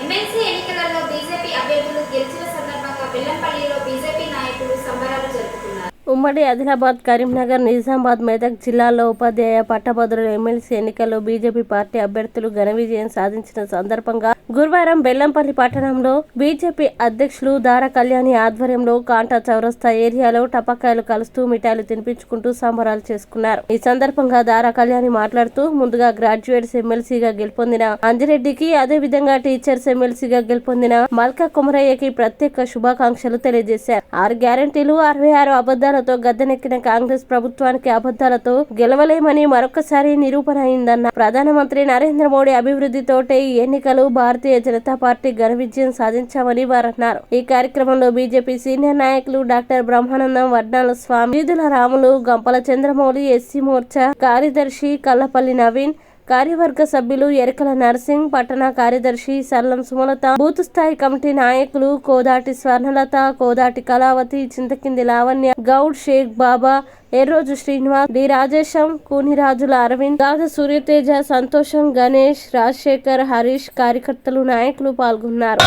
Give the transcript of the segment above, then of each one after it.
MLC ఎన్నికలలో BJP అభ్యర్థులు గెలిచిన సందర్భంగా బెల్లంపల్లిలో బీజేపీ నాయకులు సంబరాలు జరుపుకున్నారు. ఉమ్మడి ఆదిలాబాద్, కరీంనగర్, నిజామాబాద్, మెదక్ జిల్లాల్లో ఉపాధ్యాయ పట్టభద్రుల ఎమ్మెల్సీ ఎన్నికల్లో బీజేపీ పార్టీ అభ్యర్థులు ఘన విజయం సాధించిన సందర్భంగా గురువారం బెల్లంపల్లి పట్టణంలో బీజేపీ అధ్యక్షులు దారా కళ్యాణి ఆధ్వర్యంలో కాంటా చౌరస్తా ఏరియాలో టపాకాయలు కలుస్తూ మిఠాయిలు తినిపించుకుంటూ సంబరాలు చేసుకున్నారు. ఈ సందర్భంగా దారా కళ్యాణి మాట్లాడుతూ ముందుగా గ్రాడ్యుయేట్స్ ఎమ్మెల్సీగా గెలుపొందిన అంజిరెడ్డికి, అదే విధంగా టీచర్స్ ఎమ్మెల్సీగా గెలుపొందిన మల్కా కుమరయ్యకి ప్రత్యేక శుభాకాంక్షలు తెలియజేశారు. 6 గ్యారెంటీలు, 66 అబద్ధాలతో గద్దెనెక్కిన కాంగ్రెస్ ప్రభుత్వానికి అబద్ధాలతో గెలవలేమని మరొకసారి నిరూపణ అయిందన్న ప్రధానమంత్రి నరేంద్ర మోడీ అభివృద్ధితోటే ఈ ఎన్నికలు భారతీయ జనతా పార్టీ ఘన విజయం సాధించామని వారన్నారు. ఈ కార్యక్రమంలో బీజేపీ సీనియర్ నాయకులు డాక్టర్ బ్రహ్మానందం, వడ్నాల స్వామి, వీధుల రాములు, గంపల చంద్రమౌళి, ఎస్సీ మోర్చా కార్యదర్శి కల్లపల్లి నవీన్, కార్యవర్గ సభ్యులు ఎరకల నర్సింగ్, పట్టణ కార్యదర్శి సల్లం సుమలత, బూత్ స్థాయి కమిటీ నాయకులు కోదాటి స్వర్ణలత, కోదాటి కళావతి, చింతకింది లావణ్య, గౌడ్, షేక్ బాబా, ఎర్రోజు శ్రీనివాస్, డి రాజేశం, కూనిరాజుల అరవింద్, గాజ సూర్యతేజ, సంతోషం, గణేష్, రాజశేఖర్, హరీష్, కార్యకర్తలు, నాయకులు పాల్గొన్నారు.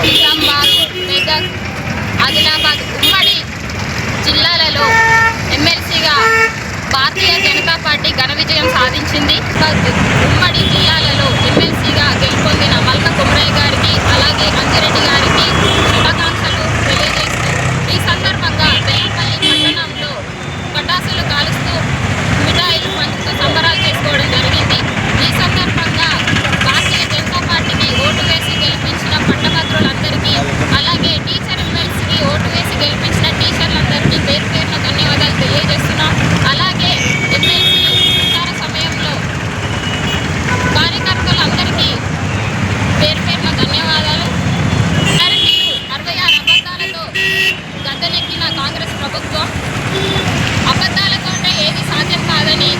నిజామాబాద్, మెదక్, ఆదిలాబాద్ ఉమ్మడి జిల్లాలలో ఎమ్మెల్సీగా భారతీయ జనతా పార్టీ ఘన విజయం సాధించింది. ఉమ్మడి జిల్లాలలో ఎమ్మెల్సీగా గెలుపొందిన మల్కా కుమరయ్య గారికి, అలాగే అంజిరెడ్డి గారికి శుభాకాంక్షలు తెలియజేస్తూ ఈ సందర్భంగా బెల్లంపల్లి పట్టణంలో పటాసులు కాలుస్తూ మిఠాయిలు పంచుతూ సంబరాలు చేసుకోవడం జరిగింది. ఈ సందర్భంగా భారతీయ జనతా పార్టీకి ఓటు వేసి గెలిపించిన పట్టభద్రులందరికీ, అలాగే టీచర్ ఎమ్మెల్సీకి ఓటు వేసి గెలిపించిన టీచర్లందరికీ పేరు పేరున ధన్యవాదాలు తెలియజేస్తున్నాం. అలాగే ఎమ్మెల్సీ ప్రచార సమయంలో కార్యకర్తలందరికీ పేరు పేరున ధన్యవాదాలు. 66 అబద్ధాలతో గద్దెనెక్కిన కాంగ్రెస్ ప్రభుత్వం అబద్ధాలతోనే ఏది సాధ్యం కాదని